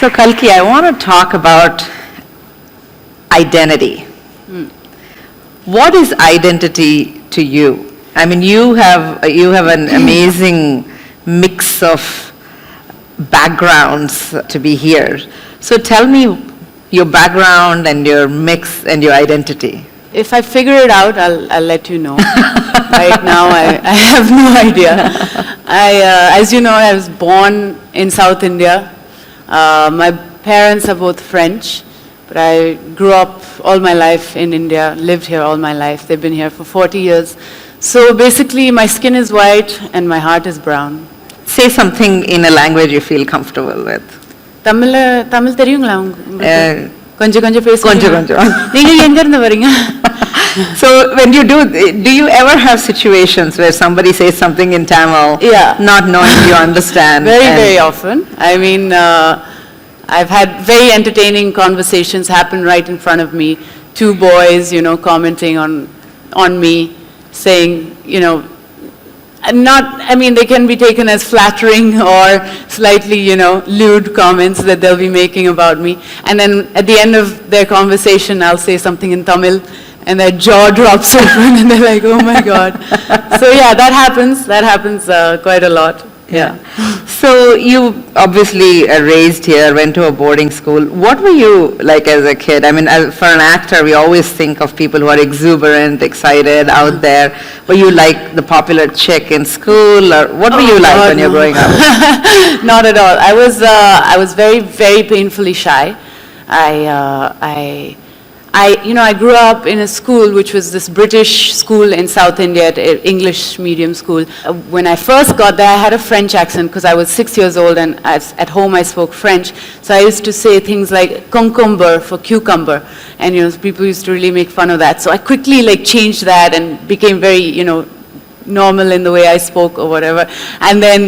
So Kalki, I want to talk about identity. What is identity to you? I mean, you have an amazing mix of backgrounds to be here. So tell me your background and your mix and your identity. If I figure it out, I'll let you know. Right now, I have no idea. As you know, I was born in South India. My parents are both French, but I grew up all my life in India, lived here all my life. They've been here for 40 years. So basically, my skin is white and my heart is brown. Say something in a language you feel comfortable with. Tamil தெரியுங்களா உங்களுக்கு? கொஞ்சம் கொஞ்சம். நீங்க எங்க இருந்து வரீங்க? So when you do you ever have situations where somebody says something in Tamil, not knowing you understand? Very often. I mean, I've had very entertaining conversations happen right in front of me. Two boys, commenting on me, saying, they can be taken as flattering or slightly, lewd comments that they'll be making about me. And then at the end of their conversation, I'll say something in Tamil, and their jaw drops open, and they're like, oh my God. So yeah, that happens quite a lot. Yeah. So you obviously raised here, went to a boarding school. What were you like as a kid? I mean, for an actor, we always think of people who are exuberant, excited, out there. Were you like the popular chick in school, or what were you like when you were growing up? Not at all. I was very, very painfully shy. I grew up in a school which was this British school in South India, English medium school. When I first got there, I had a French accent because I was 6 years old, and at home I spoke French. So I used to say things like concombre for cucumber, and people used to really make fun of that. So I quickly changed that and became very normal in the way I spoke or whatever. And then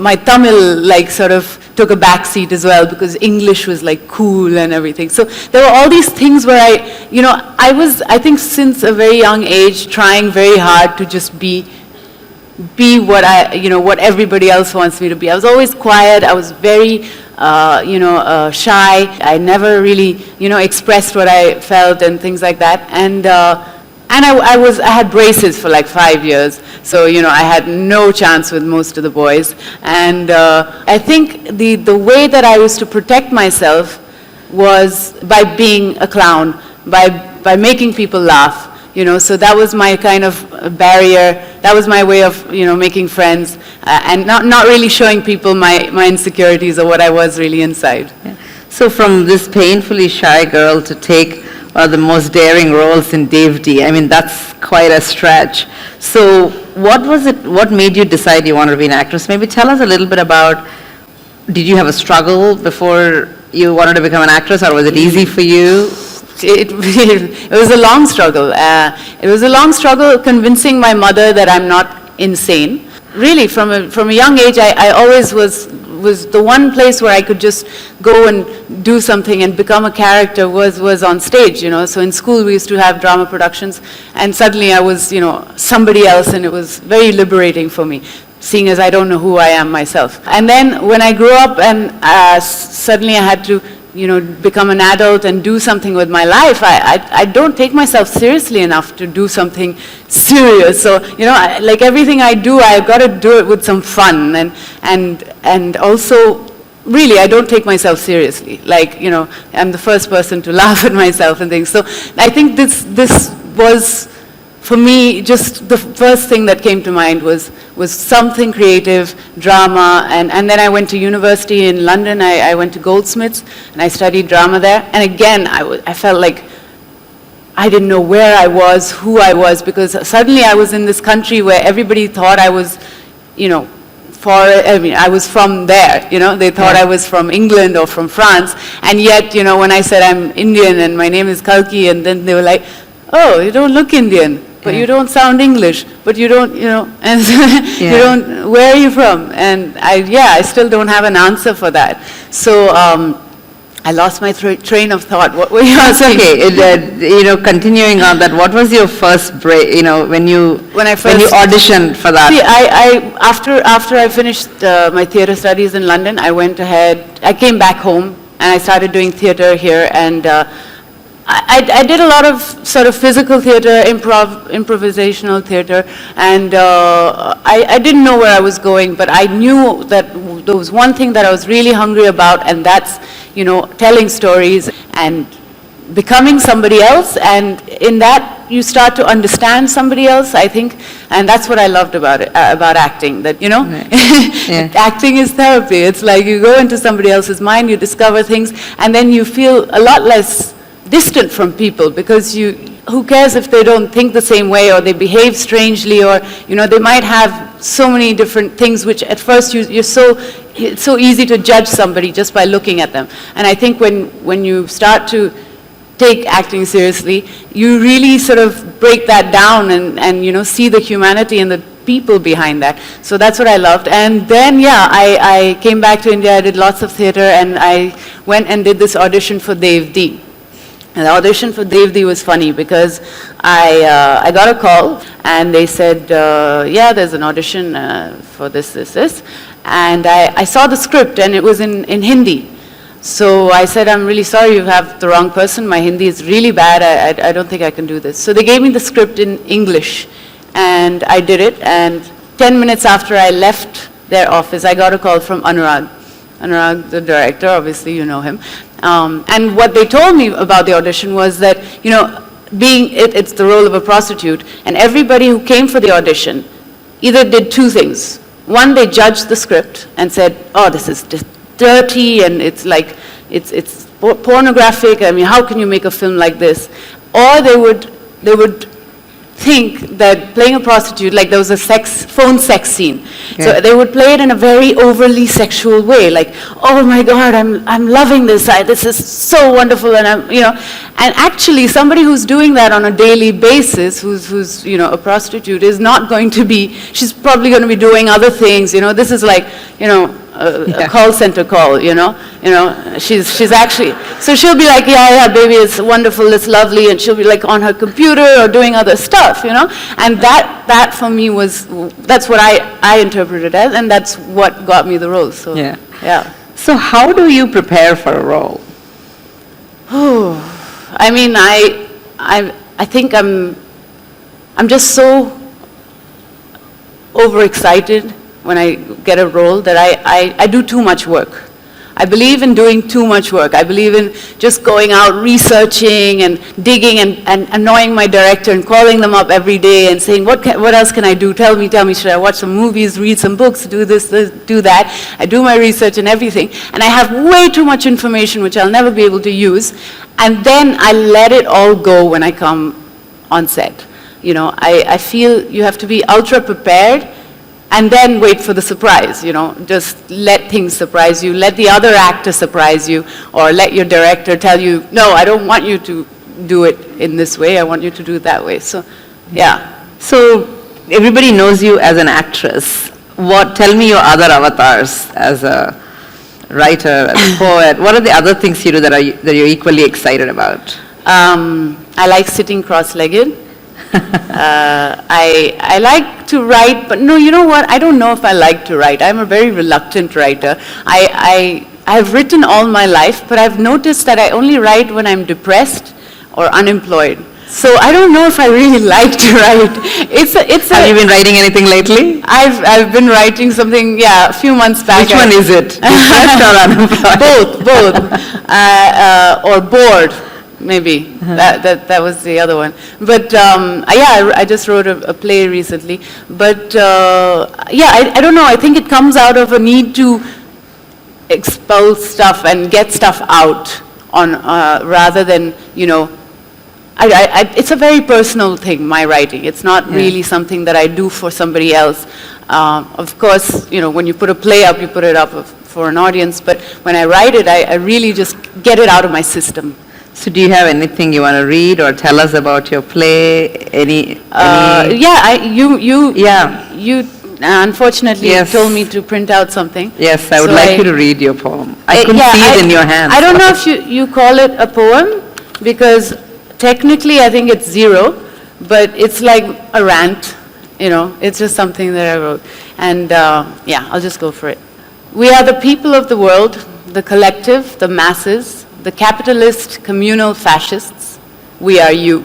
my Tamil sort of took a back seat as well, because English was cool and everything. So there were all these things where I was, I think since a very young age, trying very hard to just be what what everybody else wants me to be. I was always quiet. I was very shy. I never really expressed what I felt and things like that. And I had braces for 5 years, so I had no chance with most of the boys. And I think the way that I used to protect myself was by being a clown, by making people laugh. So that was my kind of barrier. That was my way of making friends, and not really showing people my insecurities or what I was really inside. Yeah. So from this painfully shy girl to take the most daring roles in Defy, I mean, that's quite a stretch. So what made you decide you wanted to be an actress? Maybe tell us a little bit about, did you have a struggle before you wanted to become an actress, or was it easy for you? It was a long struggle. It was a long struggle convincing my mother that I'm not insane. Really, from a young age, I always was the one place where I could just go and do something and become a character was on stage, So in school we used to have drama productions, and suddenly I was, somebody else, and it was very liberating for me, seeing as I don't know who I am myself. And then when I grew up and suddenly I had to become an adult and do something with my life, I don't take myself seriously enough to do something serious. So, everything I do, I've got to do it with some fun, and also, really, I don't take myself seriously. I'm the first person to laugh at myself and things. So I think this was, for me, just the first thing that came to mind was something creative, drama, and then I went to university in London. I went to Goldsmiths, and I studied drama there. And again, I felt like I didn't know where I was, who I was, because suddenly I was in this country where everybody thought I was, I was from there, they thought I was from England or from France. And yet, when I said I'm Indian and my name is Kalki, and then they were like, oh, you don't look Indian, but you don't sound English, but you don't, and you don't, where are you from? And I still don't have an answer for that. So I lost my train of thought. What were you That's asking? okay. Continuing on that, what was your first break, when you auditioned for that? See, after I finished my theatre studies in London, I came back home and I started doing theatre here, and I did a lot of sort of physical theatre, improvisational theatre, and I didn't know where I was going, but I knew that there was one thing that I was really hungry about, and that's, telling stories and becoming somebody else, and in that you start to understand somebody else, I think, and that's what I loved about it, about acting, that, Yeah. acting is therapy. It's like you go into somebody else's mind, you discover things, and then you feel a lot less distant from people, because who cares if they don't think the same way, or they behave strangely, or they might have so many different things which at first it's so easy to judge somebody just by looking at them. And I think when you start to take acting seriously, you really sort of break that down and see the humanity and the people behind that. So that's what I loved. And then I came back to India. I did lots of theatre, and I went and did this audition for Devdi. And the audition for Devdi was funny because I got a call and they said, there's an audition for this. And I saw the script and it was in Hindi. So I said, I'm really sorry, you have the wrong person. My Hindi is really bad. I don't think I can do this. So they gave me the script in English and I did it. And 10 minutes after I left their office, I got a call from Anurag. Anurag, the director, obviously you know him. And what they told me about the audition was that, it's the role of a prostitute, and everybody who came for the audition either did two things. One, they judged the script and said, oh, this is just dirty, and it's like, it's pornographic, I mean, how can you make a film like this? Or they would think that playing a prostitute, like there was a phone sex scene. Yeah. So they would play it in a very overly sexual way, like, oh my God, I'm loving this. This is so wonderful, and and actually somebody who's doing that on a daily basis, who's a prostitute, is not going to be. She's probably going to be doing other things. This is like a call center call. She's actually, so she'll be like, yeah, baby, it's wonderful, it's lovely, and she'll be like on her computer or doing other stuff, and that for me that's what I interpreted as, and that's what got me the role. So yeah. So how do you prepare for a role? I mean, I think I'm just so overexcited when I get a role that I do too much work. I believe in doing too much work. I believe in just going out, researching and digging and annoying my director and calling them up every day and saying, what else can I do? Tell me, should I watch some movies, read some books, do this, do that? I do my research and everything. And I have way too much information which I'll never be able to use. And then I let it all go when I come on set. I feel you have to be ultra prepared and then wait for the surprise, just let things surprise you, let the other actor surprise you, or let your director tell you, no, I don't want you to do it in this way, I want you to do it that way. So, yeah. So, everybody knows you as an actress. Tell me your other avatars as a writer, as a poet. What are the other things you do that you're equally excited about? I like sitting cross-legged. I like to write, but no, you know what? I don't know if I like to write. I'm a very reluctant writer. I've written all my life, but I've noticed that I only write when I'm depressed or unemployed. So I don't know if I really like to write. Have you been writing anything lately? I've been writing something, a few months back. Which one is it? Depressed or unemployed? Both. Or bored. Maybe. That was the other one. But I just wrote a play recently. But I don't know. I think it comes out of a need to expel stuff and get stuff out on rather than it's a very personal thing, my writing. It's not really something that I do for somebody else. Of course, when you put a play up, you put it up for an audience. But when I write it, I really just get it out of my system. So do you have anything you want to read or tell us about your play? You unfortunately, Yes. you told me to print out something. Yes, I would So like you to read your poem. I couldn't yeah, see it in your hands. I don't know if you call it a poem, because technically I think it's 0, but it's like a rant, it's just something that I wrote. And yeah, I'll just go for it. We are the people of the world, the collective, the masses, the capitalist, communal fascists. We are you.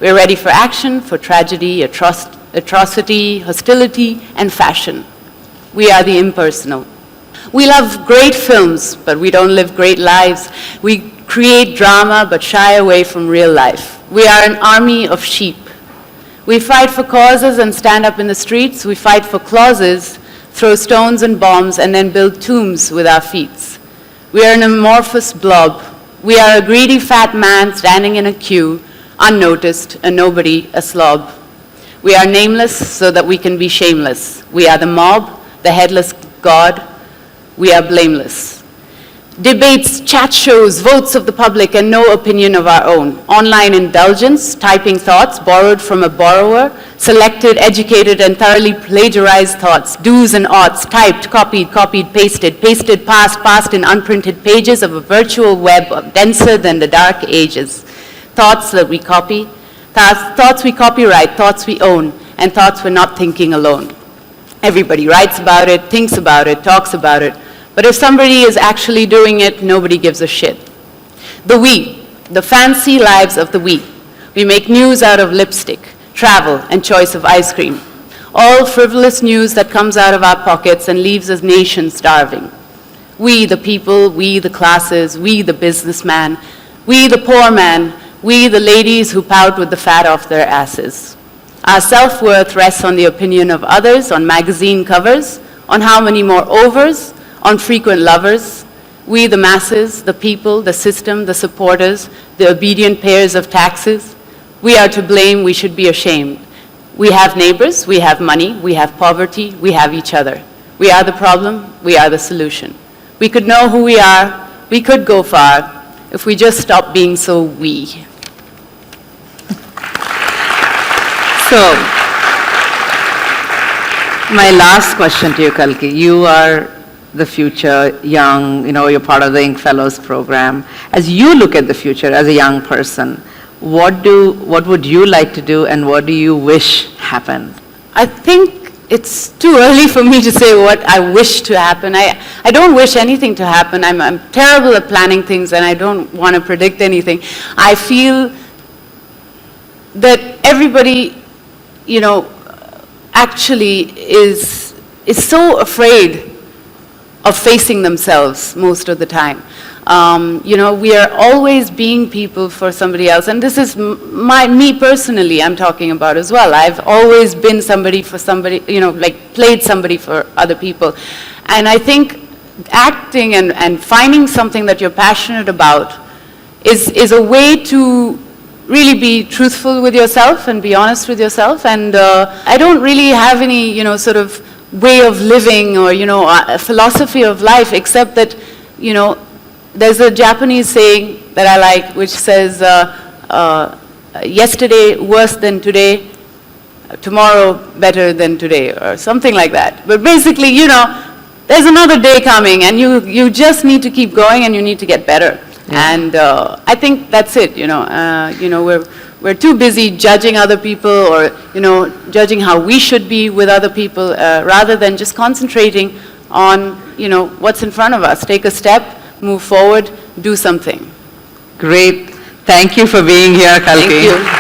We're ready for action, for tragedy, atrocity, hostility, and fashion. We are the impersonal. We love great films, but we don't live great lives. We create drama, but shy away from real life. We are an army of sheep. We fight for causes and stand up in the streets. We fight for clauses, throw stones and bombs, and then build tombs with our feet. We are an amorphous blob. We are a greedy fat man standing in a queue, unnoticed, a nobody, a slob. We are nameless so that we can be shameless. We are the mob, the headless god. We are blameless. Debates, chat shows, votes of the public, and no opinion of our own. Online indulgence, typing thoughts borrowed from a borrower, selected, educated, and thoroughly plagiarized thoughts, do's and oughts, typed, copied, pasted, passed in unprinted pages of a virtual web denser than the dark ages. Thoughts that we copy, thoughts we copyright, thoughts we own, and thoughts we're not thinking alone. Everybody writes about it, thinks about it, talks about it, but if somebody is actually doing it, nobody gives a shit. The we, the fancy lives of the we. We make news out of lipstick, travel, and choice of ice cream. All frivolous news that comes out of our pockets and leaves a nation starving. We, the people, we, the classes, we, the businessman, we, the poor man, we, the ladies who pout with the fat off their asses. Our self-worth rests on the opinion of others, on magazine covers, on how many more overs, on frequent lovers. We, the masses, the people, the system, the supporters, the obedient payers of taxes. We are to blame, we should be ashamed. We have neighbors, we have money, we have poverty, we have each other. We are the problem, we are the solution. We could know who we are, we could go far, if we just stop being so we. So, my last question to you, Kalki. You are the future, young, you're part of the Ink Fellows program. As you look at the future as a young person, what would you like to do and what do you wish happened? I think it's too early for me to say what I wish to happen. I don't wish anything to happen. I'm terrible at planning things and I don't want to predict anything. I feel that everybody, actually is so afraid of facing themselves most of the time. We are always being people for somebody else, and this is me personally I'm talking about as well. I've always been somebody for somebody, played somebody for other people. And I think acting and finding something that you're passionate about is a way to really be truthful with yourself and be honest with yourself. And I don't really have any, sort of way of living or, a philosophy of life, except that, there's a Japanese saying that I like, which says, yesterday worse than today, tomorrow better than today, or something like that. But basically, there's another day coming, and you just need to keep going, and you need to get better. Yeah. And I think that's it, we're too busy judging other people or, judging how we should be with other people, rather than just concentrating on, what's in front of us. Take a step, move forward, do something. Great. Thank you for being here, Kalki. Thank you.